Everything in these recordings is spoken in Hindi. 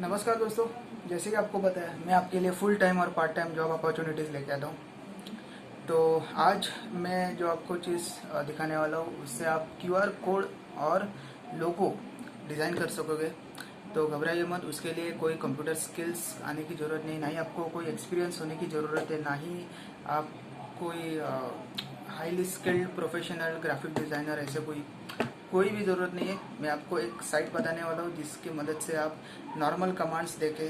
नमस्कार दोस्तों। जैसे कि आपको पता है, मैं आपके लिए फुल टाइम और पार्ट टाइम जॉब अपॉर्चुनिटीज़ लेके आता हूँ। तो आज मैं जो आपको चीज़ दिखाने वाला हूँ, उससे आप क्यूआर कोड और लोगो डिज़ाइन कर सकोगे। तो घबराइए मत, उसके लिए कोई कंप्यूटर स्किल्स आने की ज़रूरत नहीं, ना ही आपको कोई एक्सपीरियंस होने की ज़रूरत है, ना ही आप कोई highly skilled professional graphic designer ऐसे कोई भी ज़रूरत नहीं है। मैं आपको एक साइट बताने वाला हूँ जिसकी मदद से आप नॉर्मल कमांड्स देके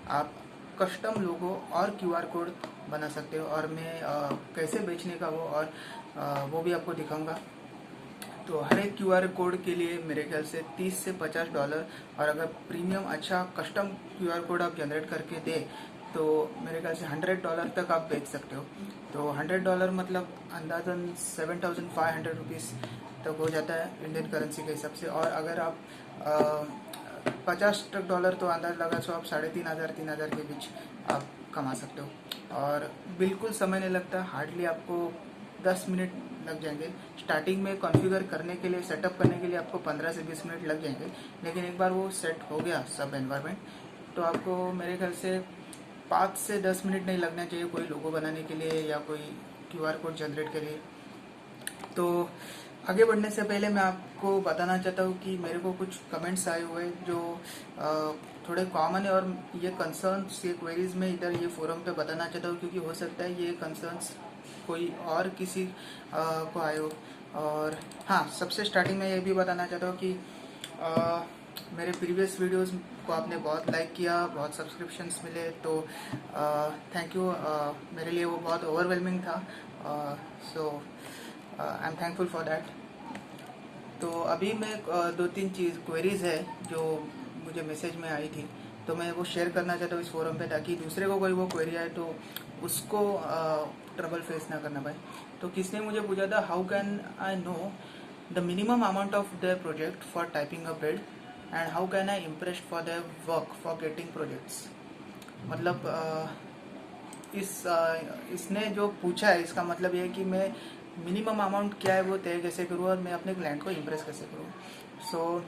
आप कस्टम लोगो और क्यूआर कोड बना सकते हो, और मैं कैसे बेचने का वो भी आपको दिखाऊंगा। तो हर एक क्यूआर कोड के लिए मेरे ख्याल से $30 से $50, और अगर प्रीमियम अच्छा कस्टम क्यूआर कोड आप जनरेट करके दे तो मेरे ख्याल से $100 तक आप बेच सकते हो। तो $100 मतलब अंदाजन 7,500 रुपीज़ तक हो जाता है इंडियन करेंसी के हिसाब से। और अगर आप $50 तो अंदाज लगा, सो आप 3,500 3,000 के बीच आप कमा सकते हो। और बिल्कुल समय नहीं लगता, हार्डली आपको 10 मिनट लग जाएंगे। स्टार्टिंग में कॉन्फ़िगर करने के लिए, सेटअप करने के लिए आपको 15 से 20 मिनट लग जाएंगे, लेकिन एक बार वो सेट हो गया सब एनवायरनमेंट, तो आपको मेरे ख्याल से 5 से 10 मिनट नहीं लगना चाहिए कोई लोगो बनाने के लिए या कोई क्यूआर कोड जनरेट के लिए। तो आगे बढ़ने से पहले मैं आपको बताना चाहता हूँ कि मेरे को कुछ कमेंट्स आए हुए हैं जो थोड़े कॉमन है, और ये कंसर्न्स, ये क्वेरीज में इधर ये फोरम पे बताना चाहता हूँ, क्योंकि हो सकता है ये कंसर्न्स कोई और किसी को आए हो। और हाँ, सबसे स्टार्टिंग में ये भी बताना चाहता हूँ कि अ, मेरे प्रीवियस वीडियोस को आपने बहुत लाइक किया, बहुत सब्सक्रिप्शंस मिले, तो थैंक यू। मेरे लिए वो बहुत ओवरवेलमिंग था, so I am thankful for that. तो अभी मैं दो तीन चीज़ क्वेरीज है जो मुझे मैसेज में आई थी, तो मैं वो शेयर करना चाहता हूँ इस फोरम पे, ताकि दूसरे को कोई वो क्वेरी आए तो उसको ट्रबल फेस ना करना पाए। तो किसने मुझे पूछा था, how can I know the minimum amount of their project for typing a bid, and how can I impress for their work for getting projects. मतलब इसने जो पूछा है, इसका मतलब ये है कि मैं मिनिमम अमाउंट क्या है वो तय कैसे करूँ, और मैं अपने क्लाइंट को इम्प्रेस कैसे करूँ। सो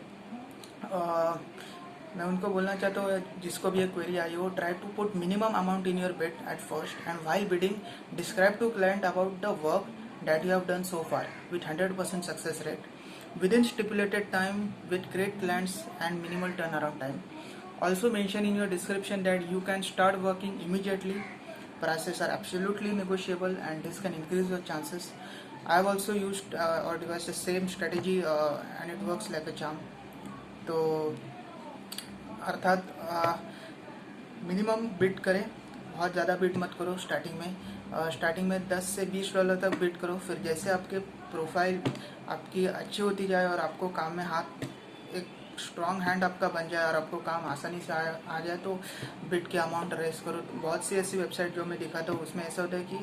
मैं उनको बोलना चाहता हूँ, जिसको भी ये क्वेरी आई हो, try to put minimum amount in your bid at first, and while bidding describe to client about the work that you have done so far with 100% success rate within stipulated time with great clients and minimal turnaround time. Also mention in your description that you can start working immediately. Prices are absolutely negotiable and this can increase your chances. I have also used or devised the same strategy and it works like a charm. तो अर्थात मिनिमम बिड करें, बहुत ज़्यादा बिड मत करो स्टार्टिंग में। स्टार्टिंग में $10 से $20 तक बिड करो, फिर जैसे आपके प्रोफाइल आपकी अच्छी होती जाए और आपको काम में हाथ, एक स्ट्रॉन्ग हैंड आपका बन जाए और आपको काम आसानी से आ जाए, तो बिड के अमाउंट रेस करो। बहुत सी ऐसी वेबसाइट जो मैं दिखाता हूँ, उसमें ऐसा होता है कि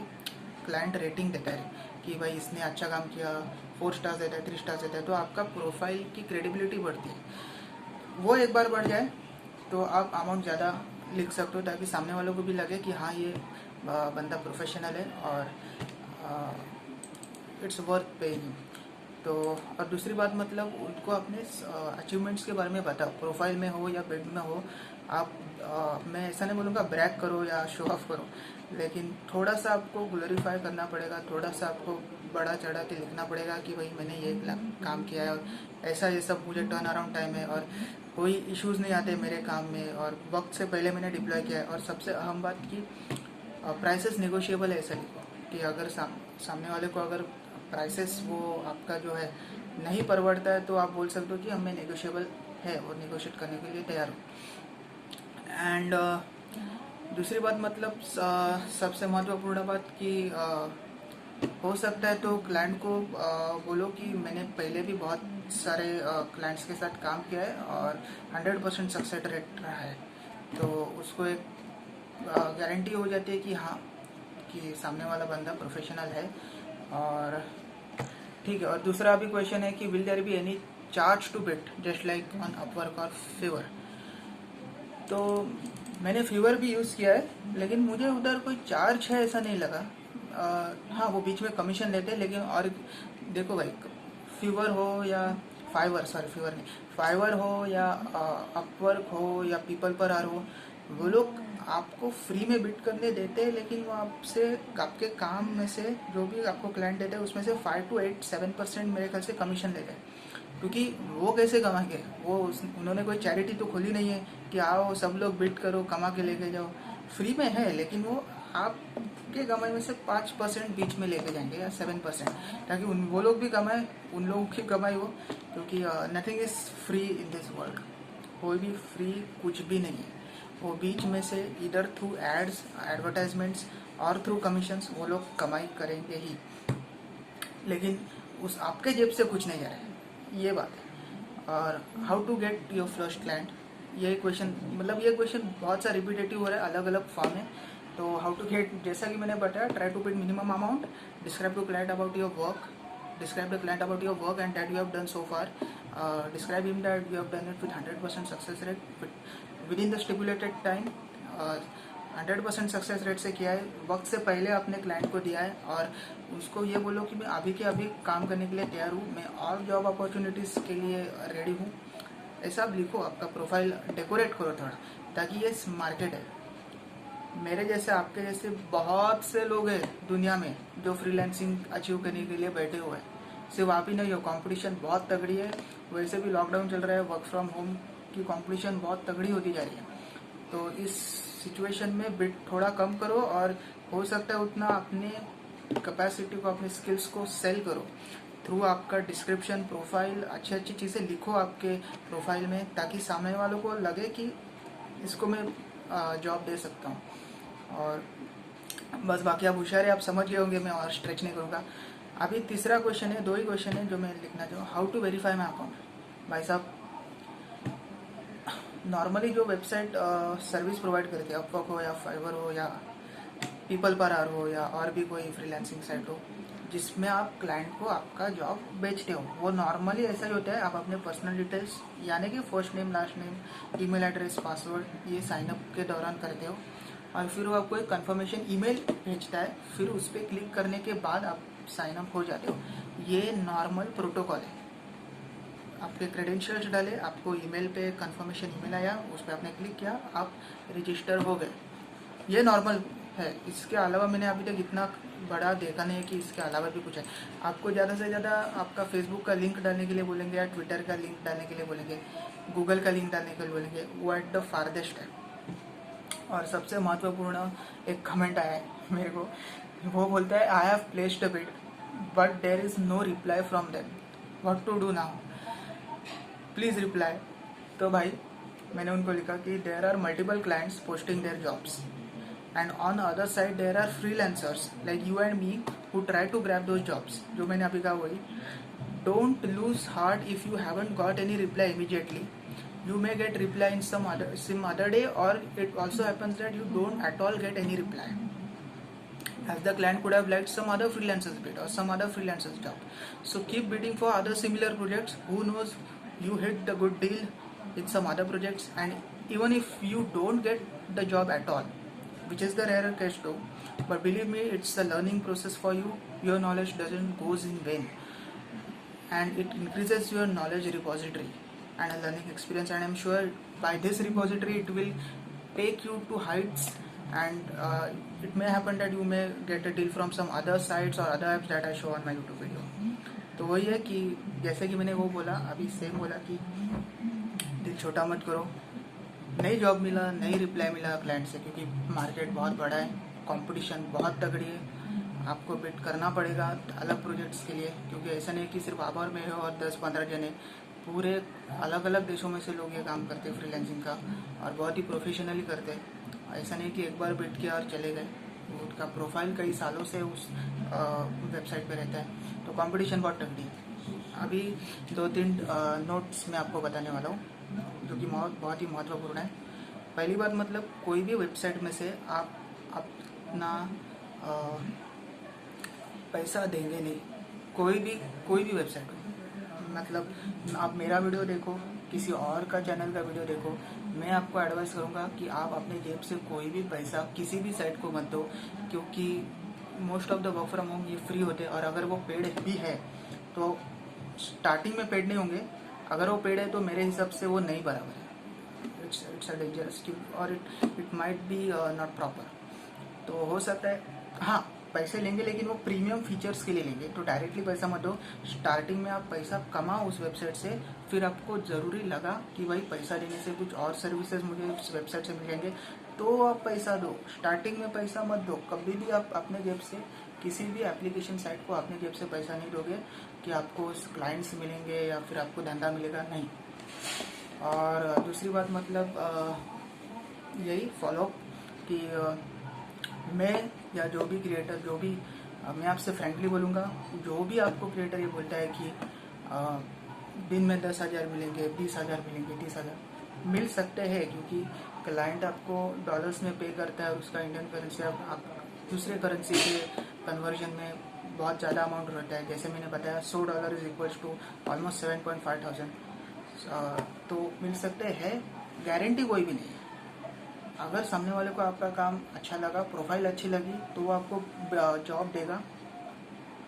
क्लाइंट रेटिंग देता है कि भाई इसने अच्छा काम किया, 4 स्टार्स देता है, 3 स्टार्स देता है, तो आपका प्रोफाइल की क्रेडिबिलिटी बढ़ती है। वो एक बार बढ़ जाए तो आप अमाउंट ज़्यादा लिख सकते हो, ताकि सामने वालों को भी लगे कि हाँ, ये बंदा प्रोफेशनल है और इट्स वर्थ पेइंग। तो और दूसरी बात, मतलब उनको अपने अचीवमेंट्स के बारे में बताओ, प्रोफाइल में हो या बिड में हो। आप मैं ऐसा नहीं बोलूँगा ब्रैग करो या शो ऑफ करो, लेकिन थोड़ा सा आपको ग्लोरीफाई करना पड़ेगा, थोड़ा सा आपको बड़ा चढ़ा के लिखना पड़ेगा कि भाई मैंने ये काम किया है, और ऐसा ये सब मुझे टर्न अराउंड टाइम है, और कोई इश्यूज़ नहीं आते मेरे काम में, और वक्त से पहले मैंने डिप्लॉय किया है। और सबसे अहम बात कि प्राइसेस नेगोशिएबल है, ऐसा लिखो कि अगर सामने वाले को अगर प्राइसेस वो आपका जो है नहीं परवड़ता है, तो आप बोल सकते हो कि हमें नेगोशिएबल है और नेगोशिएट करने के लिए तैयार हो। एंड दूसरी बात, मतलब सबसे महत्वपूर्ण बात कि हो सकता है तो क्लाइंट को बोलो कि मैंने पहले भी बहुत सारे क्लाइंट्स के साथ काम किया है और 100% सक्सेस रेट रहा है, तो उसको एक गारंटी हो जाती है कि हाँ, कि सामने वाला बंदा प्रोफेशनल है। और ठीक है। और दूसरा अभी क्वेश्चन है कि will there be any charge to bid just like on Upwork और फीवर। तो मैंने फीवर भी यूज़ किया है, लेकिन मुझे उधर कोई चार्ज है ऐसा नहीं लगा। हाँ, वो बीच में कमीशन लेते हैं, लेकिन और देखो भाई, फीवर हो या फीवर नहीं, फाइवर हो या अपवर्क हो या पीपल पर आर हो, वो लोग आपको फ्री में बिड करने देते हैं, लेकिन वो आपसे आपके काम में से जो भी आपको क्लाइंट देते हैं उसमें से 5 to 7% मेरे ख्याल से कमीशन लेते हैं। क्योंकि वो कैसे कमाएंगे, उन्होंने कोई चैरिटी तो खोली नहीं है कि आओ सब लोग बिड करो कमा के लेके जाओ। फ्री में है, लेकिन वो आपके कमाई में से 5% बीच में लेके जाएंगे या 7%, ताकि वो लोग भी कमाए, उन लोगों की कमाई हो। क्योंकि nothing is free in this world, कोई भी फ्री कुछ भी नहीं है। वो बीच में से इधर थ्रू एड्स, एडवर्टाइजमेंट्स और थ्रू कमीशंस वो लोग कमाई करेंगे ही, लेकिन उस आपके जेब से कुछ नहीं जा रहा है, ये बात है। और how to get your first client, ये क्वेश्चन बहुत सा रिपीटेटिव हो रहा है अलग अलग फॉर्म में। तो हाउ टू गेट, जैसा कि मैंने बताया, try to bid minimum amount, describe to client about your work, describe the client about your work and that you have done so far, describe him that you have done it with 100% success rate within the stipulated time, 100% success rate से किया है, वक्त से पहले अपने क्लाइंट को दिया है, और उसको ये बोलो कि मैं अभी के अभी काम करने के लिए तैयार हूँ, मैं और जॉब अपॉर्चुनिटीज़ के लिए रेडी हूँ। ऐसा आप लिखो, आपका प्रोफाइल डेकोरेट करो थोड़ा, ताकि ये मार्केट है। मेरे जैसे, आपके जैसे बहुत से लोग हैं दुनिया में जो फ्रीलांसिंग अचीव करने के लिए बैठे हुए हैं। सिर्फ आप ही नहीं हो, कंपटीशन बहुत तगड़ी है। वैसे भी लॉकडाउन चल रहा है, वर्क फ्रॉम होम की कंपटीशन बहुत तगड़ी होती जा रही है। तो इस सिचुएशन में बिड थोड़ा कम करो, और हो सकता है उतना अपने कैपेसिटी को, अपने स्किल्स को सेल करो थ्रू आपका डिस्क्रिप्शन, प्रोफाइल, अच्छी अच्छी चीज़ें लिखो आपके प्रोफाइल में, ताकि सामने वालों को लगे कि इसको मैं जॉब दे सकता हूँ। और बस बाकी आप होशियार है, आप समझ गए होंगे, मैं और स्ट्रेच नहीं करूँगा। अभी तीसरा क्वेश्चन है, 2 ही क्वेश्चन है जो मैं लिखना चाहूँ। How to verify my account. भाई साहब, नॉर्मली जो वेबसाइट सर्विस प्रोवाइड करती है, अपवर्क हो या फाइवर हो या पीपल पर आर हो या और भी कोई फ्रीलांसिंग साइट हो, जिसमें आप क्लाइंट को आपका जॉब बेचते हो, वो नॉर्मली ऐसा ही होता है। आप अपने पर्सनल डिटेल्स, यानी कि first name, last name, email address, password, ये साइनअप के दौरान करते हो, और फिर वो आपको एक कंफर्मेशन ईमेल भेजता है, फिर उस पर क्लिक करने के बाद आप साइनअप हो जाते हो। ये नॉर्मल प्रोटोकॉल है। आपके क्रेडेंशियल्स डाले, आपको ईमेल पे कंफर्मेशन ईमेल आया, उस पर आपने क्लिक किया, आप रजिस्टर हो गए। ये नॉर्मल है। इसके अलावा मैंने अभी तक इतना बड़ा देखा नहीं है कि इसके अलावा भी कुछ है। आपको ज़्यादा से ज़्यादा आपका फेसबुक का लिंक डालने के लिए बोलेंगे, या ट्विटर का लिंक डालने के लिए बोलेंगे, गूगल का लिंक डालने के लिए बोलेंगे, वो एट द फारदेस्ट है। और सबसे महत्वपूर्ण एक कमेंट आया है मेरे को, वो बोलता है, I have placed a bid but there is no reply from them, what to do now, please reply. तो भाई मैंने उनको लिखा कि there are multiple clients posting their jobs, and on other side there are freelancers like you and me who try to grab those jobs. जो मैंने अभी कहा वही, don't lose heart if you haven't got any reply immediately, you may get reply in some other day, or it also happens that you don't at all get any reply, as the client could have liked some other freelancers bid or some other freelancers job. So keep bidding for other similar projects. Who knows, you hit the good deal in some other projects, and even if you don't get the job at all, which is the rarer case though, but believe me, it's the learning process for you. Your knowledge doesn't goes in vain, and it increases your knowledge repository and a learning experience, and I'm sure by this repository it will take you to heights, and it may happen that you may get a deal from some other sites or other apps that I show on my YouTube video. तो वही है कि जैसे कि मैंने वो बोला, अभी सेम बोला कि दिल छोटा मत करो। नई जॉब मिला, नई रिप्लाई मिला क्लाइंट से, क्योंकि मार्केट बहुत बड़ा है, कंपटीशन बहुत तगड़ी है, आपको बिड करना पड़ेगा अलग प्रोजेक्ट्स के लिए। क्योंकि ऐसा नहीं कि सिर्फ आप और मैं हो और 10-15 जने, पूरे अलग अलग देशों में से लोग ये काम करते हैं फ्रीलांसिंग का, और बहुत ही प्रोफेशनली करते हैं। ऐसा नहीं कि एक बार बिड किया और चले गए, उनका प्रोफाइल कई सालों से उस वेबसाइट पे रहता है। तो कंपटीशन बहुत तगड़ी है। अभी 2-3 नोट्स मैं आपको बताने वाला हूँ, जो कि बहुत ही महत्वपूर्ण है। पहली बात, मतलब कोई भी वेबसाइट में से आप अपना पैसा देंगे नहीं, कोई भी वेबसाइट। मतलब आप मेरा वीडियो देखो, किसी और का चैनल का वीडियो देखो, मैं आपको एडवाइस करूँगा कि आप अपने जेब से कोई भी पैसा किसी भी साइट को मत दो, क्योंकि most of the work from home ये फ्री होते हैं, और अगर वो पेड भी है तो स्टार्टिंग में पेड नहीं होंगे, अगर वो पेड है तो मेरे हिसाब से वो नहीं बराबर है, इट्स अ डेंजरस, और it might be not proper. तो हो सकता है हाँ पैसे लेंगे, लेकिन वो प्रीमियम फीचर्स के लिए लेंगे, तो डायरेक्टली पैसा मत दो। स्टार्टिंग में आप पैसा कमाओ उस वेबसाइट से, फिर आपको ज़रूरी लगा कि भाई पैसा देने से कुछ और सर्विसेज मुझे उस वेबसाइट से मिल जाएंगे, तो आप पैसा दो। स्टार्टिंग में पैसा मत दो कभी भी। आप अपने जेब से किसी भी एप्लीकेशन साइट को अपने जेब से पैसा नहीं दोगे कि आपको क्लाइंट्स मिलेंगे या फिर आपको धंधा मिलेगा, नहीं। और दूसरी बात मतलब यही फॉलो कि मैं या जो भी क्रिएटर, जो भी मैं आपसे फ्रेंकली बोलूँगा, जो भी आपको क्रिएटर ये बोलता है कि दिन में 10,000 मिलेंगे, 20,000 मिलेंगे, 30,000 मिल सकते हैं, क्योंकि क्लाइंट आपको डॉलर्स में पे करता है और उसका इंडियन करेंसी आप दूसरे करेंसी के कन्वर्जन में बहुत ज़्यादा अमाउंट रहता है। जैसे मैंने बताया $100 is equals to almost 7.5 thousand, तो मिल सकते हैं, गारंटी कोई भी नहीं है। अगर सामने वाले को आपका काम अच्छा लगा, प्रोफाइल अच्छी लगी, तो वो आपको जॉब देगा,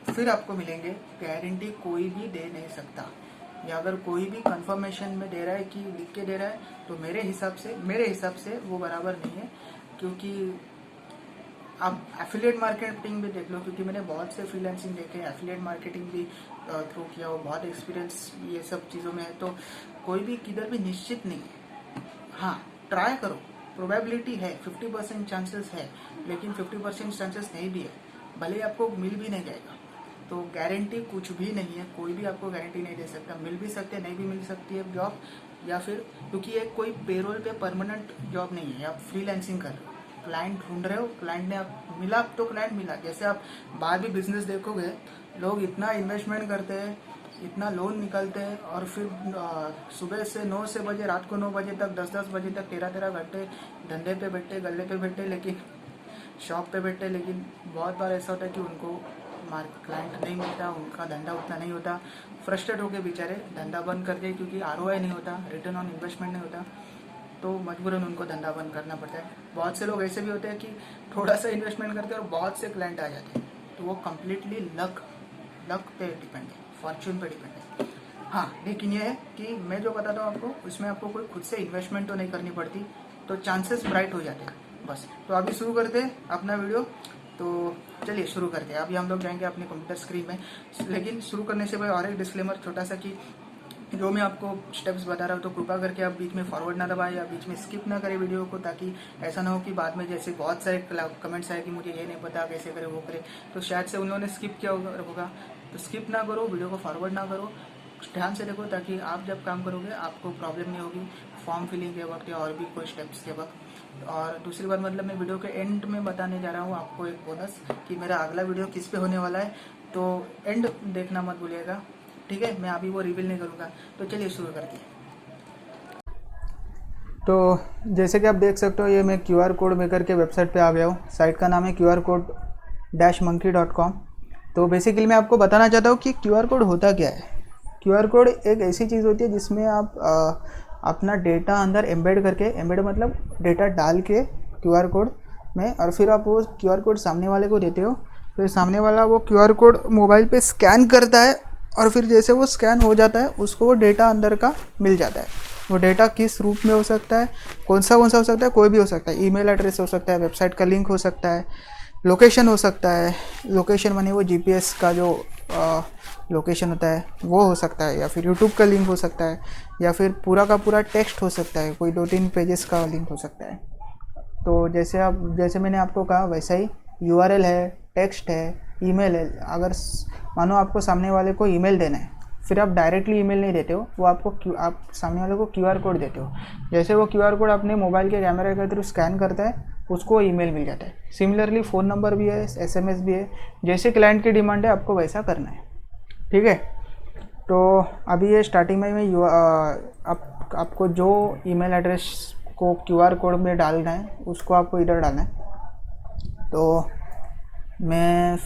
फिर आपको मिलेंगे, गारंटी कोई भी दे नहीं सकता। या अगर कोई भी कंफर्मेशन में दे रहा है कि लिख के दे रहा है, तो मेरे हिसाब से वो बराबर नहीं है। क्योंकि आप एफिलिएट मार्केटिंग भी देख लो, क्योंकि मैंने बहुत से फ्रीलांसिंग देखे, एफिलिएट मार्केटिंग भी थ्रू किया, वो बहुत एक्सपीरियंस ये सब चीज़ों में है, तो कोई भी किधर भी निश्चित नहीं है। हाँ, ट्राई करो, प्रोबेबिलिटी है, 50% चांसेस है, लेकिन 50% चांसेस नहीं भी है, भले ही आपको मिल भी नहीं जाएगा। तो गारंटी कुछ भी नहीं है, कोई भी आपको गारंटी नहीं दे सकता। मिल भी सकते हैं, नहीं भी मिल सकती है जॉब, या फिर क्योंकि ये कोई पेरोल पे परमानेंट जॉब नहीं है, आप फ्रीलांसिंग कर रहे हो, क्लाइंट ढूंढ रहे हो, क्लाइंट ने आप मिला तो क्लाइंट मिला। जैसे आप बाहर भी बिजनेस देखोगे, लोग इतना इन्वेस्टमेंट करते हैं, इतना लोन निकालते हैं, और फिर सुबह से 9 से बजे, रात को 9 बजे तक, 10-10 बजे तक 13-13 घंटे धंधे पे बैठे, गले पे बैठे, लेकिन शॉप पे बैठे, लेकिन बहुत बार ऐसा होता है कि उनको क्लाइंट नहीं मिलता, उनका धंधा उतना नहीं होता, फ्रस्ट्रेट होकर बेचारे धंधा बंद कर दे, क्योंकि ROI नहीं होता, रिटर्न ऑन इन्वेस्टमेंट नहीं होता, तो मजबूरन उनको धंधा बंद करना पड़ता है। बहुत से लोग ऐसे भी होते हैं कि थोड़ा सा इन्वेस्टमेंट करते हैं और बहुत से क्लाइंट आ जाते हैं, तो वो कम्प्लीटली लक पे डिपेंड है, फॉर्चून पे डिपेंड है। हाँ, लेकिन ये है कि मैं जो बताता हूँ आपको, उसमें आपको कोई खुद से इन्वेस्टमेंट तो नहीं करनी पड़ती, तो चांसेस ब्राइट हो जाते हैं बस। तो अभी शुरू करते हैं अपना वीडियो, तो चलिए शुरू करते हैं। अभी हम लोग जाएंगे अपने कंप्यूटर स्क्रीन में, लेकिन शुरू करने से पहले और एक डिस्क्लेमर छोटा सा, कि जो मैं आपको स्टेप्स बता रहा हूँ, तो कृपा करके आप बीच में फॉरवर्ड ना दबाएं या बीच में स्किप ना करें वीडियो को, ताकि ऐसा ना हो कि बाद में जैसे बहुत सारे कमेंट्स आए कि मुझे ये नहीं पता, कैसे करें वो करें, तो शायद से उन्होंने स्किप किया होगा। तो स्किप ना करो, वीडियो को फॉरवर्ड ना करो, ध्यान से देखो, ताकि आप जब काम करोगे आपको प्रॉब्लम नहीं होगी फॉर्म फिलिंग के वक्त या और भी कोई स्टेप्स के वक्त। और दूसरी बात मतलब, मैं वीडियो के एंड में बताने जा रहा हूँ आपको एक बोनस, कि मेरा अगला वीडियो किस पे होने वाला है, तो एंड देखना मत भूलिएगा, ठीक है। मैं अभी वो रिवील नहीं करूँगा, तो चलिए शुरू करते हैं। तो जैसे कि आप देख सकते हो, ये मैं QR कोड मेकर के वेबसाइट पे आ गया हूँ। साइट का नाम है qrcode-monkey.com। तो बेसिकली मैं आपको बताना चाहता हूँ कि QR कोड होता क्या है। QR कोड एक ऐसी चीज़ होती है जिसमें आप अपना डेटा अंदर एम्बेड करके, एम्बेड मतलब डेटा डाल के QR कोड में, और फिर आप वो QR कोड सामने वाले को देते हो, फिर सामने वाला वो QR कोड मोबाइल पे स्कैन करता है, और फिर जैसे वो स्कैन हो जाता है, उसको वो डेटा अंदर का मिल जाता है। वो डेटा किस रूप में हो सकता है, कौन सा हो सकता है, कोई भी हो सकता है। ईमेल एड्रेस हो सकता है, वेबसाइट का लिंक हो सकता है, लोकेशन हो सकता है, लोकेशन माने वो GPS का जो लोकेशन होता है वो हो सकता है, या फिर यूट्यूब का लिंक हो सकता है, या फिर पूरा का पूरा टेक्स्ट हो सकता है, कोई 2-3 पेजेस का लिंक हो सकता है। तो जैसे मैंने आपको कहा वैसा ही URL है, टेक्स्ट है, ईमेल है। अगर मानो आपको सामने वाले को ईमेल देना है, फिर आप डायरेक्टली ईमेल नहीं देते हो, वो आप सामने वाले को QR कोड देते हो। जैसे वो QR कोड अपने मोबाइल के कैमरे के थ्रू स्कैन करता है, उसको ईमेल मिल जाता है। सिमिलरली फ़ोन नंबर भी है, SMS भी है, जैसे क्लाइंट की डिमांड है आपको वैसा करना है, ठीक है। तो अभी ये स्टार्टिंग में मैं आपको जो ईमेल एड्रेस को QR कोड में डालना है, उसको आपको इधर डालना है। तो मैं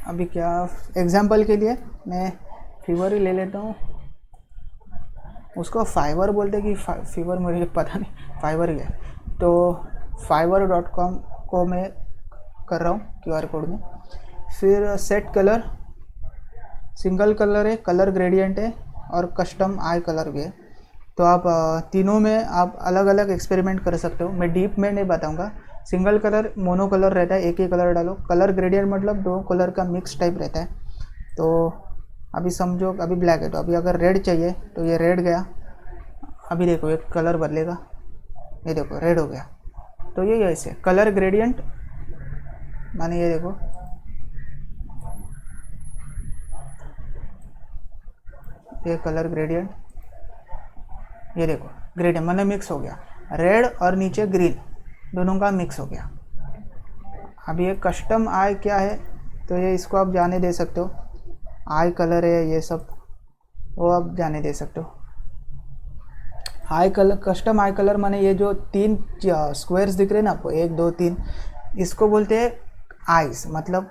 अभी क्या एग्जांपल के लिए मैं फीवर ही ले लेता हूँ। उसको फाइवर बोलते कि फीवर, मुझे पता नहीं, फाइवर ही है। तो fiverr.com को मैं कर रहा हूँ QR कोड में। फिर सेट कलर, सिंगल कलर है, कलर ग्रेडियंट है, और कस्टम आई कलर भी है। तो आप तीनों में आप अलग अलग एक्सपेरिमेंट कर सकते हो। मैं डीप में नहीं बताऊंगा। सिंगल कलर मोनो कलर रहता है, एक ही कलर डालो। कलर ग्रेडियंट मतलब दो कलर का मिक्स टाइप रहता है। तो अभी समझो अभी ब्लैक है, तो अभी अगर रेड चाहिए तो ये रेड गया। अभी देखो एक कलर बदलेगा, ये देखो रेड हो गया। तो ये ऐसे कलर ग्रेडियंट माने ये देखो, ये कलर ग्रेडियंट, ये देखो ग्रेडियंट मतलब मिक्स हो गया। रेड और नीचे ग्रीन दोनों का मिक्स हो गया। अब ये कस्टम आई क्या है, तो ये इसको आप जाने दे सकते हो। आई कलर है ये सब, वो आप जाने दे सकते हो। आई कलर, कस्टम आई कलर माने ये जो तीन स्क्वायर्स दिख रहे हैं ना आपको, 1 2 3, इसको बोलते हैं आइज। मतलब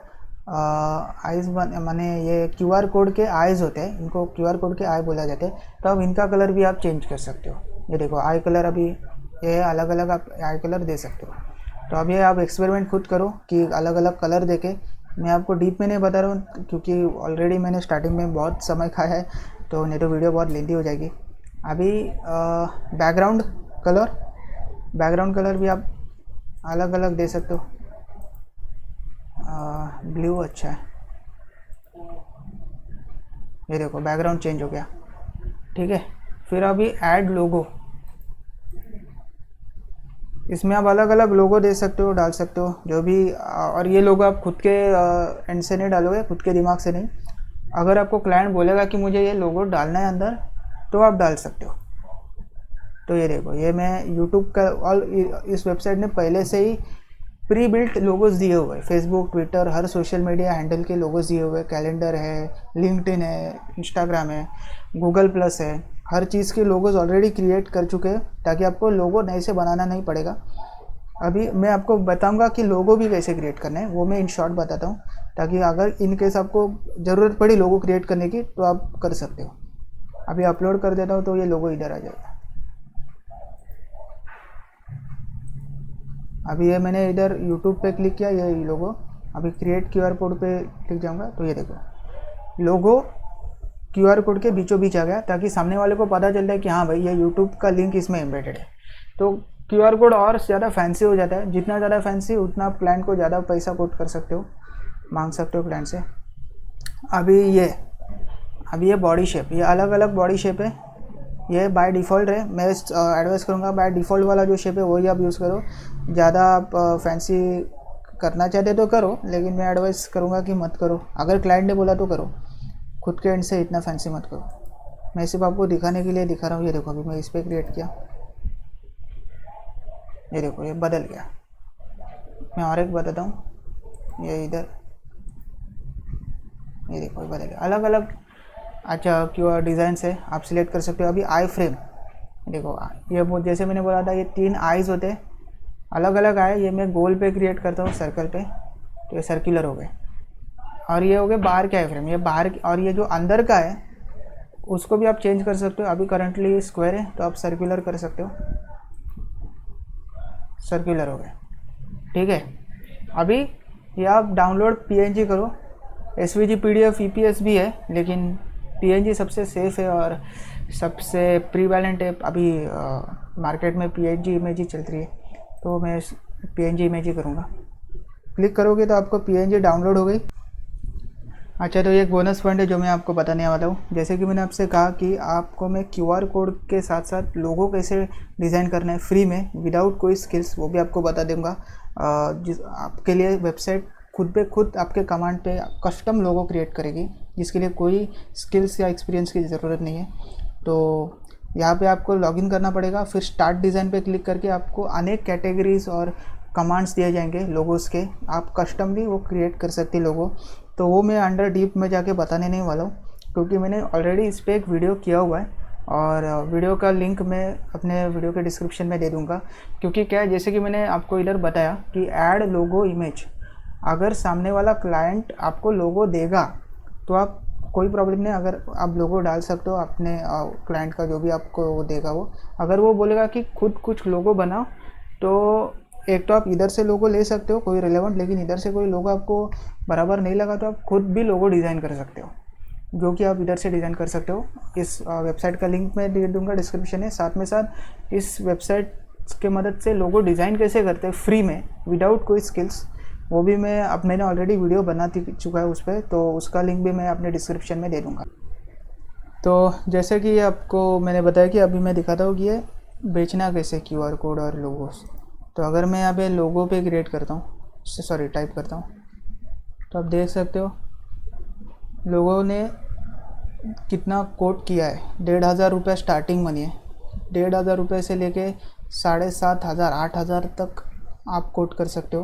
आइज माने ये क्यूआर कोड के आइज होते हैं, इनको क्यूआर कोड के आई बोला जाता है। तो अब इनका कलर भी आप चेंज कर सकते हो। ये देखो आई कलर, अभी ये अलग अलग आप आई कलर दे सकते हो। तो अब ये आप एक्सपेरिमेंट खुद करो कि अलग अलग कलर देके। मैं आपको डीप में नहीं बता रहा हूँ क्योंकि ऑलरेडी मैंने स्टार्टिंग में बहुत समय खाया है, तो नहीं तो वीडियो बहुत लेंदी हो जाएगी। अभी बैकग्राउंड कलर भी आप अलग अलग दे सकते हो। ब्लू अच्छा है, ये देखो बैकग्राउंड चेंज हो गया। ठीक है, फिर अभी ऐड लोगो, इसमें आप अलग अलग लोगो दे सकते हो, डाल सकते हो जो भी। और ये लोगो आप खुद के एंड से नहीं डालोगे, खुद के दिमाग से नहीं। अगर आपको क्लाइंट बोलेगा कि मुझे ये लोगो डालना है अंदर, तो आप डाल सकते हो। तो ये देखो, ये मैं यूट्यूब का और इस वेबसाइट ने पहले से ही प्री बिल्ट लोगोज दिए हुए हैं। फेसबुक, ट्विटर, हर सोशल मीडिया हैंडल के लोगोज दिए हुए हैं। कैलेंडर है, लिंक्डइन है, इंस्टाग्राम है, गूगल प्लस है, हर चीज़ के लोगोज ऑलरेडी क्रिएट कर चुके हैं, ताकि आपको लोगो नए से बनाना नहीं पड़ेगा। अभी मैं आपको बताऊंगा कि लोगो भी कैसे क्रिएट करना है, वो मैं इन शॉर्ट बताता हूँ, ताकि अगर इन केस आपको ज़रूरत पड़ी लोगो क्रिएट करने की तो आप कर सकते हो। अभी अपलोड कर देता हूँ तो ये लोगो इधर आ जाएगा। अभी ये मैंने इधर यूट्यूब पे क्लिक किया, ये लोगो। अभी क्रिएट क्यूआर कोड पे क्लिक जाऊंगा तो ये देखो लोगो क्यूआर कोड के बीचों बीच आ गया, ताकि सामने वाले को पता चल जाए कि हाँ भाई ये यूट्यूब का लिंक इसमें एम्बेडेड है। तो क्यूआर कोड और ज़्यादा फैंसी हो जाता है। जितना ज़्यादा फैंसी उतना आप क्लाइंट को ज़्यादा पैसा कोट कर सकते हो, मांग सकते हो क्लाइंट से। अभी ये बॉडी शेप, ये अलग अलग बॉडी शेप है। ये बाय डिफ़ॉल्ट है, मैं एडवाइस करूँगा बाय डिफ़ॉल्ट वाला जो शेप है वही आप यूज़ करो। ज़्यादा आप फैंसी करना चाहते तो करो, लेकिन मैं एडवाइस करूँगा कि मत करो। अगर क्लाइंट ने बोला तो करो, खुद के एंड से इतना फैंसी मत करो। मैं सिर्फ आपको दिखाने के लिए दिखा रहा हूँ। ये देखो अभी मैं इस पर क्रिएट किया, ये देखो ये बदल गया। मैं और एक बताता हूँ, ये इधर, ये देखो ये बदल गया। अलग अलग अच्छा क्यों डिज़ाइन से आप सिलेक्ट कर सकते हो। अभी आई फ्रेम देखो, ये वो जैसे मैंने बोला था ये 3 आइज़ होते हैं, अलग अलग आए। ये मैं गोल पे क्रिएट करता हूँ, सर्कल पे, तो ये सर्कुलर हो गए। और ये हो गए बाहर के आई फ्रेम, ये बाहर। और ये जो अंदर का है उसको भी आप चेंज कर सकते हो। अभी करंटली स्क्वायर है तो आप सर्कुलर कर सकते हो, सर्कुलर हो गए। ठीक है, अभी ये आप डाउनलोड पीएनजी करो। एसवीजी, पीडीएफ, ईपीएस भी है, लेकिन पीएनजी सबसे सेफ़ है और सबसे प्रीवैलेंट है। अभी मार्केट में पीएनजी इमेज ही चल रही है, तो मैं पीएनजी इमेज ही करूँगा। क्लिक करोगे तो आपको पीएनजी डाउनलोड हो गई। अच्छा, तो ये एक बोनस पॉइंट है जो मैं आपको बताने वाला हूँ। जैसे कि मैंने आपसे कहा कि आपको मैं क्यूआर कोड के साथ साथ लोगो कैसे डिज़ाइन करना है फ्री में विदाउट कोई स्किल्स, वो भी आपको बता दूँगा। जिस आपके लिए वेबसाइट खुद पे खुद आपके कमांड पे कस्टम लोगो क्रिएट करेगी, जिसके लिए कोई स्किल्स या एक्सपीरियंस की ज़रूरत नहीं है। तो यहाँ पे आपको लॉगिन करना पड़ेगा, फिर स्टार्ट डिज़ाइन पे क्लिक करके आपको अनेक कैटेगरीज और कमांड्स दिए जाएंगे लोगोस के। आप कस्टम भी वो क्रिएट कर सकते हैं लोगो। तो वो मैं अंडर डीप में जाके बताने नहीं वाला हूँ, क्योंकि मैंने ऑलरेडी इस पर एक वीडियो किया हुआ है, और वीडियो का लिंक मैं अपने वीडियो के डिस्क्रिप्शन में दे दूँगा। क्योंकि क्या है, जैसे कि मैंने आपको इधर बताया कि ऐड लोगो इमेज, अगर सामने वाला क्लाइंट आपको लोगो देगा तो आप कोई प्रॉब्लम नहीं, अगर आप लोगो डाल सकते हो अपने क्लाइंट का, जो भी आपको देगा वो। अगर वो बोलेगा कि खुद कुछ लोगो बनाओ, तो एक तो आप इधर से लोगो ले सकते हो कोई रिलेवेंट, लेकिन इधर से कोई लोगो आपको बराबर नहीं लगा तो आप खुद भी लोगो डिज़ाइन कर सकते हो। जो कि आप इधर से डिज़ाइन कर सकते हो। इस वेबसाइट का लिंक मैं दे दूँगा डिस्क्रिप्शन में। साथ में साथ इस वेबसाइट के मदद से लोगो डिज़ाइन कैसे करते हैं फ्री में विदाउट कोई स्किल्स, वो भी मैंने ऑलरेडी वीडियो बना चुका है उस पर, तो उसका लिंक भी मैं अपने डिस्क्रिप्शन में दे दूँगा। तो जैसे कि आपको मैंने बताया कि अभी मैं दिखाता हूँ कि ये बेचना कैसे QR कोड और लोगोस। तो अगर मैं यहाँ पे लोगो पे क्रिएट करता हूँ, सॉरी टाइप करता हूँ, तो आप देख सकते हो लोगों ने कितना कोट किया है। 1,500 रुपये स्टार्टिंग मनी है। 1,500 रुपये से लेके 7,500 8,000 तक आप कोट कर सकते हो।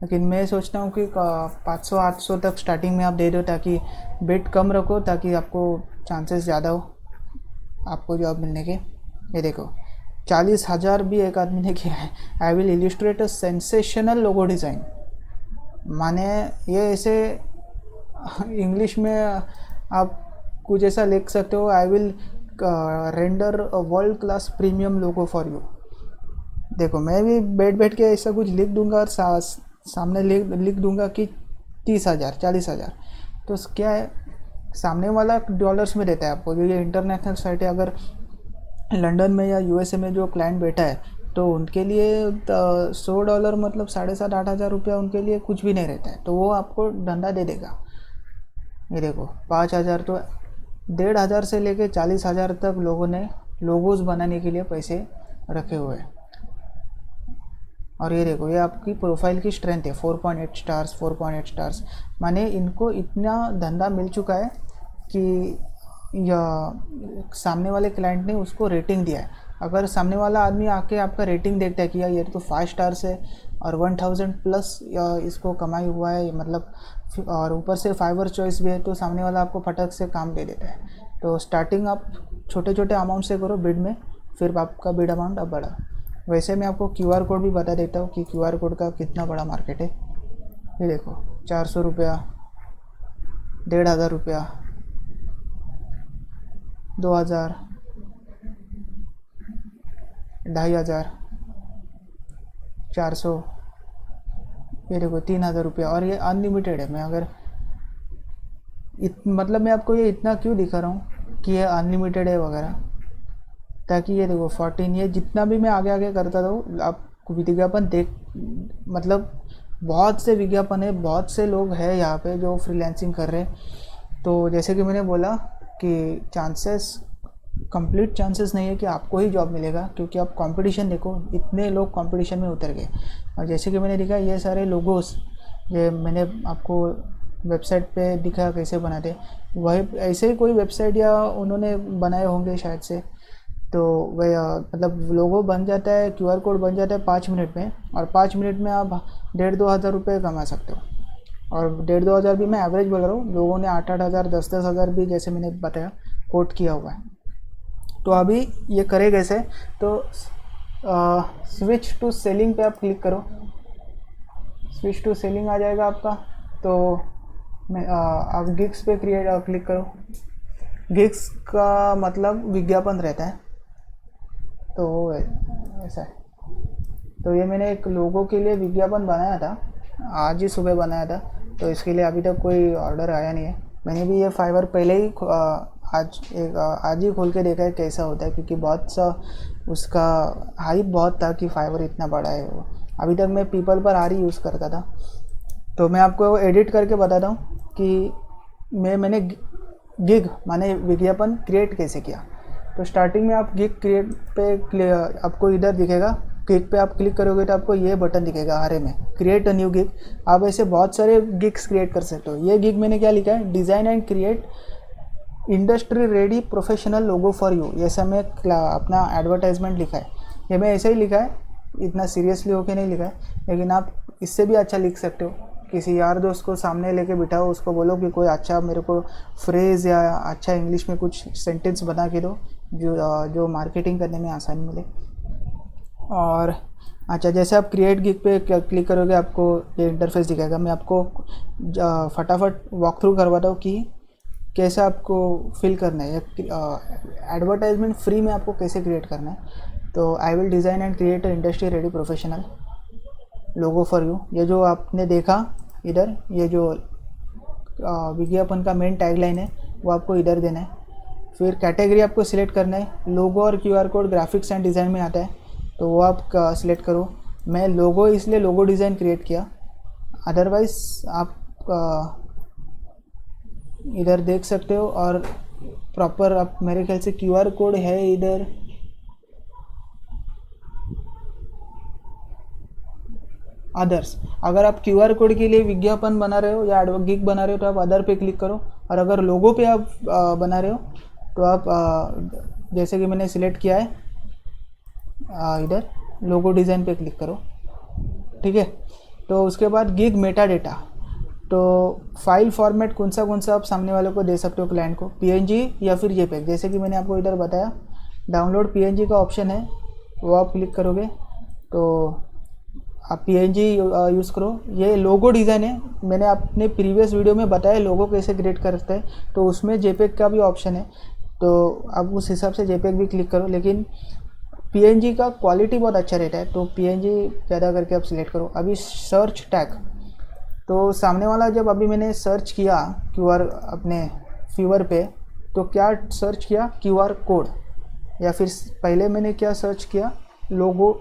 लेकिन मैं सोचता हूँ कि 500 800 तक स्टार्टिंग में आप दे दो, ताकि बेट कम रखो, ताकि आपको चांसेस ज़्यादा हो आपको जॉब मिलने के। ये देखो 40,000 भी एक आदमी ने किया है। I will illustrate a sensational logo design, माने ये ऐसे इंग्लिश में आप कुछ ऐसा लिख सकते हो, I will render a world class premium logo for you. देखो मैं भी बैठ के ऐसा कुछ लिख दूंगा और सामने लिख दूंगा कि 30,000 40,000। तो क्या है, सामने वाला डॉलर्स में देता है आपको। जो ये इंटरनेशनल साइट है, अगर लंदन में या USA में जो क्लाइंट बैठा है, तो उनके लिए $100 मतलब 7,500 8,000 रुपया उनके लिए कुछ भी नहीं रहता है, तो वो आपको धंधा दे देगा। ये देखो 5,000, तो 1,500 से लेके 40,000 तक लोगों ने लोगोस बनाने के लिए पैसे रखे हुए हैं। और ये देखो ये आपकी प्रोफाइल की स्ट्रेंथ है, 4.8 स्टार्स 4.8 स्टार्स। माने इनको इतना धंधा मिल चुका है कि या सामने वाले क्लाइंट ने उसको रेटिंग दिया है। अगर सामने वाला आदमी आके आपका रेटिंग देखता है कि यार ये तो 5 स्टार्स है और 1,000 प्लस इसको कमाई हुआ है, मतलब और ऊपर से फाइवर चॉइस भी है, तो सामने वाला आपको फटक से काम दे देता है। तो स्टार्टिंग आप छोटे छोटे अमाउंट से करो बिड में, फिर आपका बिड अमाउंट अब बढ़ा। वैसे मैं आपको QR कोड भी बता देता हूँ कि QR कोड का कितना बड़ा मार्केट है। ये देखो 400 रुपया, 1,500 रुपया, 2,000, 2,500, 400, ये देखो 3,000 रुपया। और ये अनलिमिटेड है। मैं अगर मतलब मैं आपको ये इतना क्यों दिखा रहा हूँ कि ये अनलिमिटेड है वगैरह, ताकि ये देखो 14, ये जितना भी मैं आगे आगे करता था आप विज्ञापन देख, मतलब बहुत से विज्ञापन है, बहुत से लोग हैं यहाँ पे जो फ्रीलांसिंग कर रहे हैं। तो जैसे कि मैंने बोला कि चांसेस, कंप्लीट चांसेस नहीं है कि आपको ही जॉब मिलेगा, क्योंकि आप कंपटीशन देखो, इतने लोग कंपटीशन में उतर गए। और जैसे कि मैंने दिखा ये सारे लोगोस, ये मैंने आपको वेबसाइट पे दिखा कैसे बनाते, वही ऐसे ही कोई वेबसाइट या उन्होंने बनाए होंगे शायद से। तो वह मतलब लोगो बन जाता है, QR कोड बन जाता है 5 मिनट में, और 5 मिनट में आप 1,500 2,000 रुपये कमा सकते हो। और 1,500 2,000 भी मैं एवरेज बोल रहा हूँ, लोगों ने 8,000 10,000 भी जैसे मैंने बताया कोट किया हुआ है। तो अभी ये करे कैसे, तो स्विच टू सेलिंग पे आप क्लिक करो। स्विच टू सेलिंग आ जाएगा आपका। तो आप गिग्स पे क्लिक करो। गिग्स का मतलब विज्ञापन रहता है, तो ऐसा है। तो ये मैंने एक लोगो के लिए विज्ञापन बनाया था, आज ही सुबह बनाया था। तो इसके लिए अभी तक कोई ऑर्डर आया नहीं है। मैंने भी ये फाइवर पहले ही आज ही खोल के देखा है कैसा होता है, क्योंकि बहुत सा उसका हाइप बहुत था कि फाइवर इतना बड़ा है। वो अभी तक मैं पीपल पर आ रही यूज़ करता था। तो मैं आपको एडिट करके बताता हूँ कि मैंने गिग माने विज्ञापन क्रिएट कैसे किया। तो स्टार्टिंग में आप गिग क्रिएट पे आपको इधर दिखेगा, गिग पे आप क्लिक करोगे तो आपको ये बटन दिखेगा हरे में, क्रिएट अ न्यू गिग। आप ऐसे बहुत सारे गिग्स क्रिएट कर सकते हो। ये गिग मैंने क्या लिखा है, design and create industry ready professional logo for you. ऐसा मैं अपना एडवर्टाइजमेंट लिखा है। ये मैं ऐसे ही लिखा है, इतना सीरियसली होके नहीं लिखा है, लेकिन आप इससे भी अच्छा लिख सकते हो। किसी यार दोस्त को सामने लेके बिठाओ, उसको बोलो कि कोई अच्छा मेरे को फ्रेज़ या अच्छा इंग्लिश में कुछ सेंटेंस बना के दो जो मार्केटिंग करने में आसानी मिले। और अच्छा, जैसे आप क्रिएट गिग पे क्लिक करोगे आपको ये इंटरफेस दिखेगा। मैं आपको फटाफट वॉक थ्रू करवाता हूँ कि कैसे आपको फिल करना है, एडवर्टाइजमेंट फ्री में आपको कैसे क्रिएट करना है। तो I will design and create industry ready professional logo for you. ये जो आपने देखा इधर, ये जो विज्ञापन का मेन टैगलाइन है, वो आपको इधर देना है। फिर कैटेगरी आपको सिलेक्ट करना है। लोगो और QR code graphics and design में आता है, तो वो आप सिलेक्ट करो। मैं लोगो इसलिए लोगो डिज़ाइन क्रिएट किया, अदरवाइज़ आप इधर देख सकते हो। और प्रॉपर आप मेरे ख्याल से क्यूआर कोड है इधर, अदर्स। अगर आप क्यूआर कोड के लिए विज्ञापन बना रहे हो या गिग बना रहे हो तो आप अदर पे क्लिक करो। और अगर लोगो पे आप बना रहे हो तो आप जैसे कि मैंने सिलेक्ट किया है इधर लोगो डिज़ाइन पे क्लिक करो, ठीक है। तो उसके बाद गिग मेटा डेटा, तो फाइल फॉर्मेट कौन सा आप सामने वाले को दे सकते हो क्लाइंट को, पीएनजी या फिर जेपेग। जैसे कि मैंने आपको इधर बताया डाउनलोड पीएनजी का ऑप्शन है, वो आप क्लिक करोगे तो आप पीएनजी यूज़ करो। ये लोगो डिज़ाइन है, मैंने अपने प्रीवियस वीडियो में बताया लोगो कैसे क्रिएट करते हैं, तो उसमें जेपेग का भी ऑप्शन है, तो आप उस हिसाब से जेपेग भी क्लिक करो। लेकिन पीएनजी का क्वालिटी बहुत अच्छा रहता है, तो पीएनजी ज़्यादा करके आप सिलेक्ट करो। अभी सर्च टैग, तो सामने वाला जब अभी मैंने सर्च किया क्यूआर अपने फीवर पे, तो क्या सर्च किया क्यूआर कोड, या फिर पहले मैंने क्या सर्च किया लोगो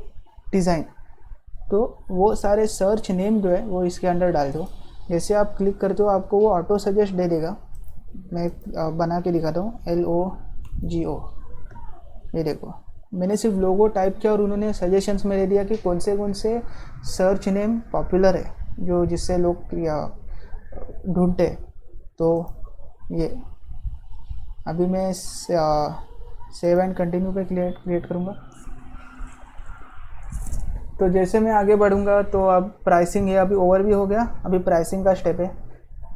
डिज़ाइन, तो वो सारे सर्च नेम जो है वो इसके अंदर डाल दो। जैसे आप क्लिक करते हो आपको वो ऑटो सजेस्ट दे देगा। मैं बना के दिखाता हूँ, LOGO, ये देखो मैंने सिर्फ लोगो टाइप किया और उन्होंने सजेशंस में दे दिया कि कौन से सर्च नेम पॉपुलर है जो जिससे लोग ढूंढते। तो ये अभी मैं सेव एंड कंटिन्यू पे क्रिएट करूँगा। तो जैसे मैं आगे बढ़ूँगा तो अब प्राइसिंग है, अभी ओवरव्यू हो गया, अभी प्राइसिंग का स्टेप है।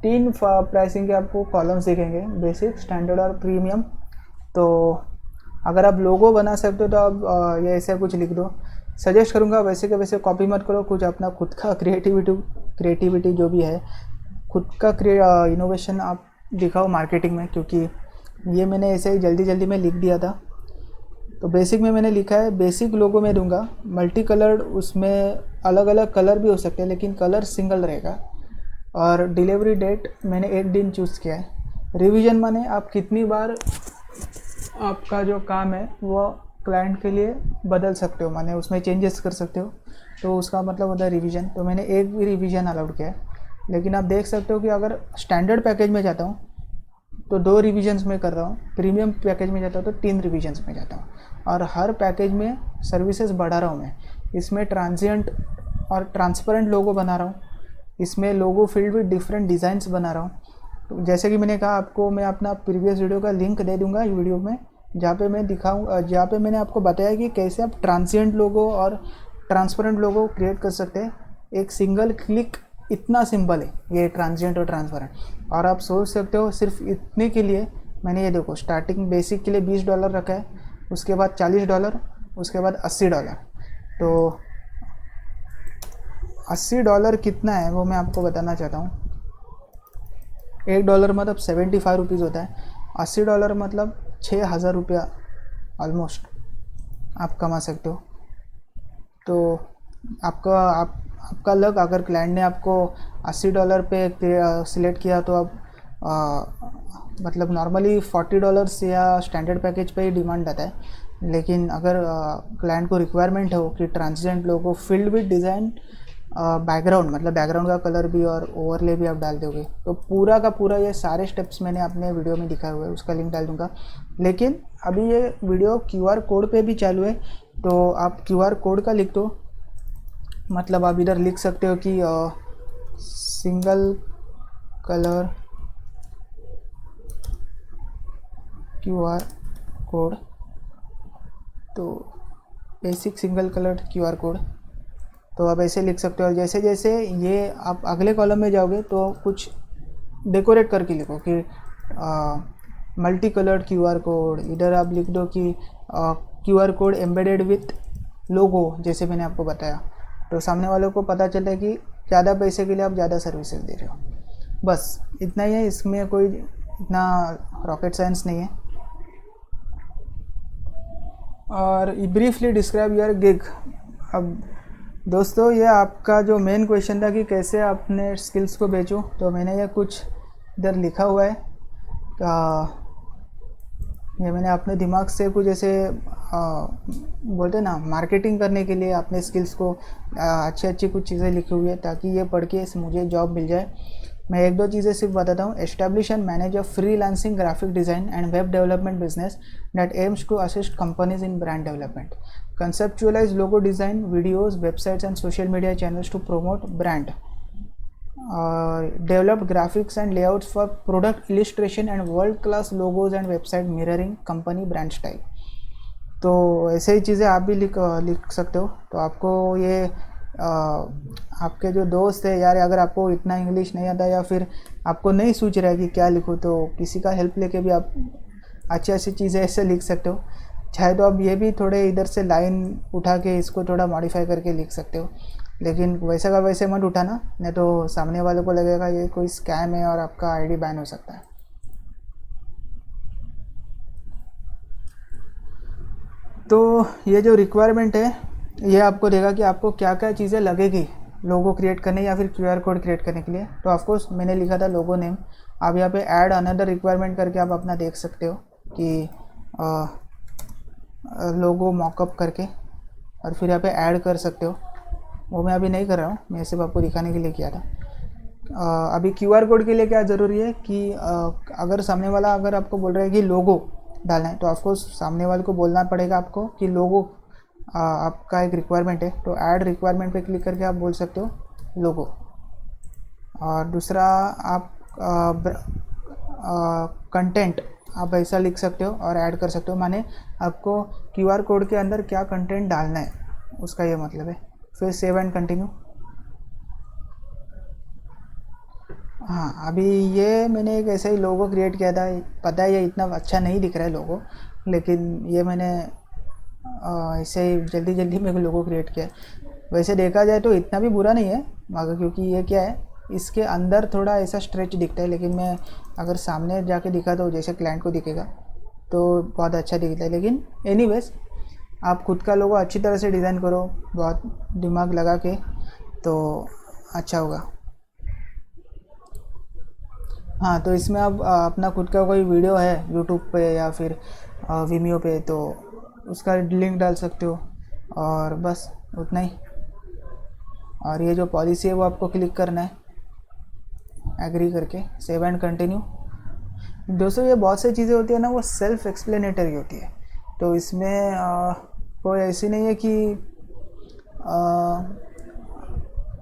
3 प्राइसिंग के आपको कॉलम्स दिखेंगे, बेसिक, स्टैंडर्ड और प्रीमियम। तो अगर आप लोगो बना सकते हो तो आप ये ऐसे कुछ लिख दो। सजेस्ट करूँगा वैसे के वैसे कॉपी मत करो, कुछ अपना खुद का क्रिएटिविटी जो भी है, खुद का इनोवेशन आप दिखाओ मार्केटिंग में, क्योंकि ये मैंने ऐसे ही जल्दी में लिख दिया था। तो बेसिक में मैंने लिखा है, बेसिक लोगो में दूंगा मल्टी कलर्ड, उसमें अलग अलग कलर भी हो सकते हैं लेकिन कलर सिंगल रहेगा। और डिलीवरी डेट मैंने 1 दिन चूज़ किया है। रिवीजन माने आप कितनी बार आपका जो काम है वो क्लाइंट के लिए बदल सकते हो, माने उसमें चेंजेस कर सकते हो, तो उसका मतलब होता है रिवीजन। तो मैंने 1 भी रिवीजन अलाउड किया है। लेकिन आप देख सकते हो कि अगर स्टैंडर्ड पैकेज में जाता हूँ तो 2 रिवीजन्स में कर रहा हूँ, प्रीमियम पैकेज में जाता हूँ तो 3 रिवीजन्स में जाता हूँ। और हर पैकेज में सर्विसेज बढ़ा रहा हूँ मैं। इसमें ट्रांजिएंट और ट्रांसपेरेंट लोगो बना रहा हूँ, इसमें लोगो फील्ड विद डिफरेंट डिज़ाइंस बना रहा हूँ। तो जैसे कि मैंने कहा आपको मैं अपना प्रीवियस वीडियो का लिंक दे दूँगा वीडियो में, जहाँ पे मैं दिखाऊँ, जहाँ पे मैंने आपको बताया कि कैसे आप ट्रांजिएंट लोगो और ट्रांसपेरेंट लोगो क्रिएट कर सकते हैं। एक सिंगल क्लिक, इतना सिंपल है ये ट्रांजिएंट और ट्रांसपेरेंट। और आप सोच सकते हो सिर्फ इतने के लिए मैंने ये देखो स्टार्टिंग बेसिक के लिए $20 रखा है, उसके बाद $40, उसके बाद $80। तो $80 कितना है वो मैं आपको बताना चाहता हूँ। $1 मतलब 75 रुपीज़ होता है। $80 मतलब 6000 रुपया ऑलमोस्ट आप कमा सकते हो। तो आपका लक, अगर क्लाइंट ने आपको $80 पे सिलेक्ट किया तो आप मतलब नॉर्मली $40 या स्टैंडर्ड पैकेज पे ही डिमांड आता है। लेकिन अगर क्लाइंट को रिक्वायरमेंट हो कि transient logo field with design, background मतलब बैकग्राउंड का कलर भी और ओवरले भी आप डाल दोगे, तो पूरा का पूरा ये सारे स्टेप्स मैंने अपने वीडियो में दिखाए हुए हैं, उसका लिंक डाल दूंगा। लेकिन अभी ये वीडियो QR कोड पे भी चालू है, तो आप QR कोड का लिख दो। मतलब आप इधर लिख सकते हो कि सिंगल कलर QR कोड, तो basic single colour QR code, तो आप ऐसे लिख सकते हो। और जैसे जैसे ये आप अगले कॉलम में जाओगे तो कुछ डेकोरेट करके लिखो कि मल्टी कलर्ड QR कोड। इधर आप लिख दो कि QR कोड एम्बेडेड विथ लोगो, जैसे मैंने आपको बताया, तो सामने वालों को पता चलता है कि ज़्यादा पैसे के लिए आप ज़्यादा सर्विसेज दे रहे हो। बस इतना ही है, इसमें कोई इतना रॉकेट साइंस नहीं है। और ब्रीफली डिस्क्राइब योर गिग। अब दोस्तों ये आपका जो मेन क्वेश्चन था कि कैसे अपने स्किल्स को बेचूं, तो मैंने ये कुछ इधर लिखा हुआ है ये मैंने अपने दिमाग से कुछ ऐसे बोलते ना मार्केटिंग करने के लिए अपने स्किल्स को अच्छी अच्छी कुछ चीज़ें लिखी हुई है ताकि ये पढ़ के मुझे जॉब मिल जाए। मैं एक दो चीज़ें सिर्फ बताता हूँ। Establish and manage a freelancing graphic design and web development business that aims to assist companies in brand development. Conceptualize logo design videos websites and social media channels to promote brand. Developed graphics and layouts for product illustration and world class logos and website mirroring company brand style। तो ऐसे ही चीज़ें आप भी लिख सकते हो। तो आपको ये आपके जो दोस्त है यार, अगर आपको इतना इंग्लिश नहीं आता या फिर आपको नहीं सूझ रहा है कि क्या लिखो, तो किसी का हेल्प लेके भी आप अच्छी अच्छी चीज़ें ऐसे लिख सकते हो। चाहे तो आप ये भी थोड़े इधर से लाइन उठा के इसको थोड़ा मॉडिफाई करके लिख सकते हो, लेकिन वैसा का वैसे मत उठाना, नहीं तो सामने वाले को लगेगा ये कोई स्कैम है और आपका आईडी बैन हो सकता है। तो ये जो रिक्वायरमेंट है ये आपको देगा कि आपको क्या क्या चीज़ें लगेगी लोगो क्रिएट करने या फिर क्यूआर कोड क्रिएट करने के लिए। तो ऑफकोर्स मैंने लिखा था लोगो नेम। आप यहाँ पे ऐड अनदर रिक्वायरमेंट करके आप अपना देख सकते हो कि लोगो मॉकअप करके और फिर यहाँ पे ऐड कर सकते हो। वो मैं अभी नहीं कर रहा हूँ, मैं सिर्फ आपको दिखाने के लिए किया था। अभी क्यूआर कोड के लिए क्या ज़रूरी है कि अगर सामने वाला अगर आपको बोल रहा है कि लोगो डालना है, तो ऑफकोर्स सामने वाले को बोलना पड़ेगा आपको कि लोगो आपका एक रिक्वायरमेंट है। तो ऐड रिक्वायरमेंट पे क्लिक करके आप बोल सकते हो लोगो। और दूसरा आप कंटेंट आप ऐसा लिख सकते हो और ऐड कर सकते हो, माने आपको क्यूआर कोड के अंदर क्या कंटेंट डालना है उसका ये मतलब है। फिर सेव एंड कंटिन्यू। हाँ, अभी ये मैंने एक ऐसा ही लोगो क्रिएट किया था। पता है ये इतना अच्छा नहीं दिख रहा है लोगो, लेकिन ये मैंने ऐसे ही जल्दी जल्दी में लोगो क्रिएट किया। वैसे देखा जाए तो इतना भी बुरा नहीं है, मगर क्योंकि ये क्या है, इसके अंदर थोड़ा ऐसा स्ट्रेच दिखता है, लेकिन मैं अगर सामने जाके दिखा तो जैसे क्लाइंट को दिखेगा तो बहुत अच्छा दिखता है। लेकिन एनीवेज, आप खुद का लोगो अच्छी तरह से डिज़ाइन करो, बहुत दिमाग लगा के, तो अच्छा होगा। हाँ, तो इसमें आप अपना खुद का कोई वीडियो है यूट्यूब पे या फिर विमियो पे, तो उसका लिंक डाल सकते हो और बस उतना ही। और ये जो पॉलिसी है वो आपको क्लिक करना है एग्री करके, सेव एंड कंटिन्यू। दोस्तों, ये बहुत सी चीज़ें होती है ना, वो सेल्फ एक्सप्लेनेटरी होती है। तो इसमें कोई ऐसी नहीं है कि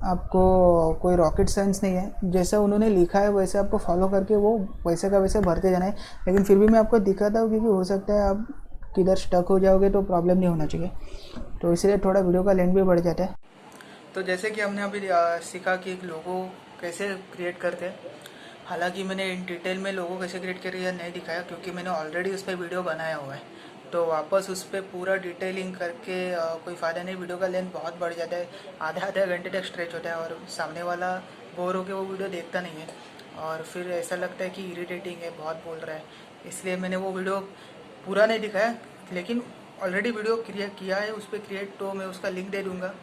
आपको कोई रॉकेट साइंस नहीं है। जैसा उन्होंने लिखा है वैसे आपको फॉलो करके वो वैसे का वैसे भरते जाना है। लेकिन फिर भी मैं आपको दिखाता हूँ क्योंकि हो सकता है आप किधर स्टक हो जाओगे, तो प्रॉब्लम नहीं होना चाहिए, तो इसलिए थोड़ा वीडियो का लेंथ भी बढ़ जाता है। तो जैसे कि हमने अभी सीखा कि एक लोगो कैसे क्रिएट करते हैं। हालांकि मैंने इन डिटेल में लोगो कैसे क्रिएट करिए नहीं दिखाया, क्योंकि मैंने ऑलरेडी उस पर वीडियो बनाया हुआ है। तो वापस उस पर पूरा डिटेलिंग करके कोई फ़ायदा नहीं, वीडियो का लेंथ बहुत बढ़ जाता है, आधा आधा घंटे तक स्ट्रेच होता है और सामने वाला बोर होकर वो वीडियो देखता नहीं है और फिर ऐसा लगता है कि इरिटेटिंग है, बहुत बोल रहा है। इसलिए मैंने वो वीडियो पूरा नहीं दिखाया, लेकिन ऑलरेडी वीडियो क्रिएट किया है उस पर क्रिएट, तो मैं उसका लिंक दे दूँगा।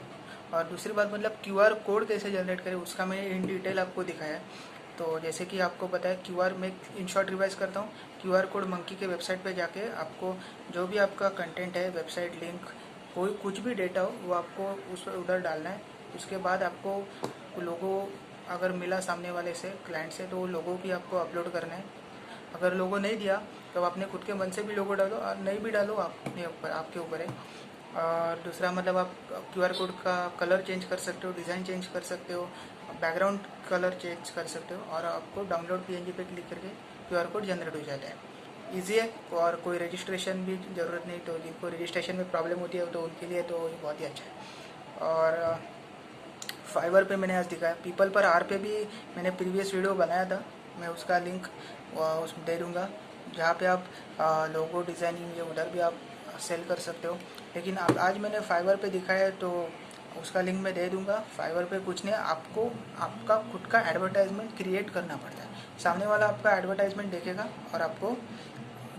और दूसरी बात, मतलब क्यूआर कोड कैसे जनरेट करें उसका मैं इन डिटेल आपको दिखाया है। तो जैसे कि आपको पता है क्यूआर, मैं इन शॉर्ट रिवाइज करता हूँ। क्यूआर कोड मंकी के वेबसाइट पे जाके आपको जो भी आपका कंटेंट है, वेबसाइट लिंक, कोई कुछ भी डेटा हो, वो आपको उस उधर डालना है। उसके बाद आपको लोगो अगर मिला सामने वाले से, क्लाइंट से, तो वो लोगो भी आपको अपलोड करना है। अगर लोगो नहीं दिया तो अपने खुद के मन से भी लोगो डालो और नहीं भी डालो, अपने ऊपर, आपके ऊपर है। और दूसरा मतलब आप क्यूआर कोड का कलर चेंज कर सकते हो, डिज़ाइन चेंज कर सकते हो, बैकग्राउंड कलर चेंज कर सकते हो, और आपको डाउनलोड पीएनजी पे क्लिक करके क्यूआर कोड जनरेट हो जाता है। ईजी है और कोई रजिस्ट्रेशन भी ज़रूरत नहीं। तो जिनको रजिस्ट्रेशन में प्रॉब्लम होती है तो उनके लिए तो ये बहुत ही अच्छा है। और फाइवर पे मैंने आज दिखाया, पीपल पर आर पे भी मैंने प्रीवियस वीडियो बनाया था, मैं उसका लिंक उसमें दे दूँगा, जहाँ पे आप लोगो डिज़ाइनिंग ये उधर भी आप सेल कर सकते हो। लेकिन आप आज मैंने फाइवर पे दिखाया है तो उसका लिंक मैं दे दूँगा। फाइवर पे कुछ नहीं, आपको आपका खुद का एडवर्टाइजमेंट क्रिएट करना पड़ता है। सामने वाला आपका एडवर्टाइजमेंट देखेगा और आपको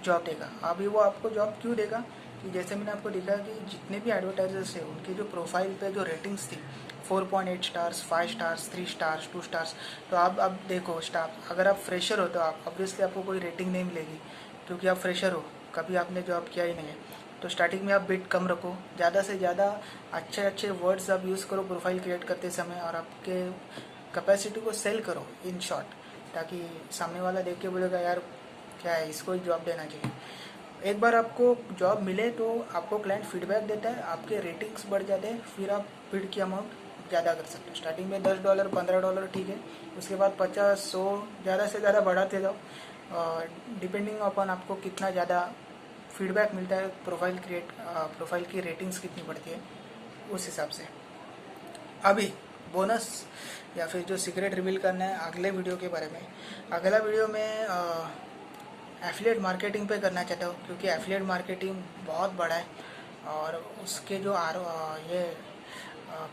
जॉब देगा। अभी वो आपको जॉब क्यों देगा, कि जैसे मैंने आपको दिखा कि जितने भी एडवर्टाइजर्स हैं उनके जो प्रोफाइल पे जो रेटिंग्स थी 4.8 स्टार्स, 5 स्टार्स, 3 स्टार्स, 2 स्टार्स। तो आप अब देखो स्टाफ, अगर आप फ्रेशर हो तो आप ऑब्वियसली आपको कोई रेटिंग नहीं मिलेगी, क्योंकि आप फ्रेशर हो, कभी आपने जॉब किया ही नहीं है। तो स्टार्टिंग में आप बिट कम रखो, ज़्यादा से ज़्यादा अच्छे अच्छे वर्ड्स आप यूज़ करो प्रोफाइल क्रिएट करते समय, और आपके कैपेसिटी को सेल करो इन शॉर्ट, ताकि सामने वाला देख के बोलेगा यार क्या है, इसको ही जॉब देना चाहिए। एक बार आपको जॉब मिले तो आपको क्लाइंट फीडबैक देता है, आपके रेटिंग्स बढ़ जाते हैं, फिर आप बिड की अमाउंट ज़्यादा कर सकते हो। स्टार्टिंग में $10, $15 ठीक है, उसके बाद 50, 100, ज़्यादा से ज़्यादा बढ़ाते जाओ, डिपेंडिंग अपॉन आपको कितना ज़्यादा फीडबैक मिलता है, प्रोफाइल की रेटिंग्स कितनी बढ़ती है उस हिसाब से। अभी बोनस या फिर जो सीक्रेट रिवील करना है अगले वीडियो के बारे में। अगला वीडियो में एफिलिएट मार्केटिंग पे करना चाहता हूँ, क्योंकि एफिलिएट मार्केटिंग बहुत बड़ा है और उसके जो ये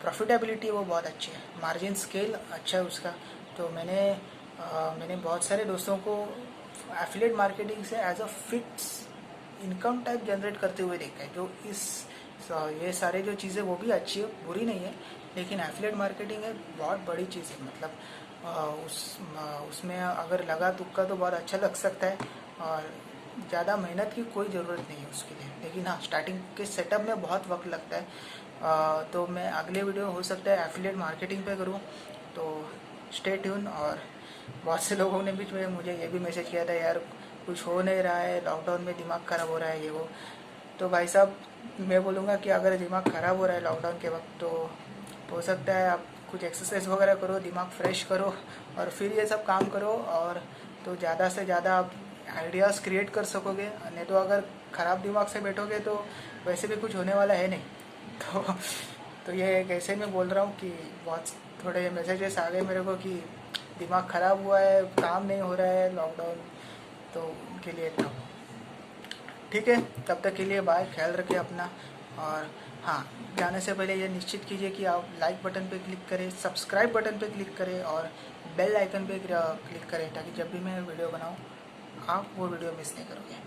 प्रॉफिटेबिलिटी वो बहुत अच्छी है, मार्जिन स्केल अच्छा है उसका। तो मैंने बहुत सारे दोस्तों को एफिलिएट मार्केटिंग से as a fix income type generate करते हुए देखा है। जो ये सारे जो चीज़ें वो भी अच्छी है, बुरी नहीं है, लेकिन एफिलिएट मार्केटिंग एक बहुत बड़ी चीज़ है। मतलब उसमें अगर लगा तुक्का तो बहुत अच्छा लग सकता है, और ज़्यादा मेहनत की कोई ज़रूरत नहीं है उसके लिए, लेकिन हाँ स्टार्टिंग के सेटअप में बहुत वक्त लगता है। तो मैं अगले वीडियो हो सकता है एफिलिएट मार्केटिंग पे करूँ, तो स्टे ट्यून। और बहुत से लोगों ने भी मुझे ये भी मैसेज किया था यार कुछ हो नहीं रहा है, लॉकडाउन में दिमाग ख़राब हो रहा है ये वो। तो भाई साहब मैं बोलूँगा कि अगर दिमाग ख़राब हो रहा है लॉकडाउन के वक्त, तो हो सकता है आप कुछ एक्सरसाइज वगैरह करो, दिमाग फ्रेश करो और फिर ये सब काम करो, और तो ज़्यादा से ज़्यादा आप आइडियाज़ क्रिएट कर सकोगे। नहीं तो अगर ख़राब दिमाग से बैठोगे तो वैसे भी कुछ होने वाला है नहीं। तो तो ये एक ऐसे में बोल रहा हूँ कि बहुत थोड़े मैसेजेस आ गए मेरे को कि दिमाग ख़राब हुआ है, काम नहीं हो रहा है, लॉकडाउन, तो उनके लिए था। ठीक है, तब तक के लिए बाय, ख्याल रखें अपना। और हाँ, जाने से पहले ये निश्चित कीजिए कि आप लाइक बटन पे क्लिक करें, सब्सक्राइब बटन पे क्लिक करें और बेल आइकन पे क्लिक करें, ताकि जब भी मैं वीडियो बनाऊँ आप वो वीडियो मिस नहीं करोगे।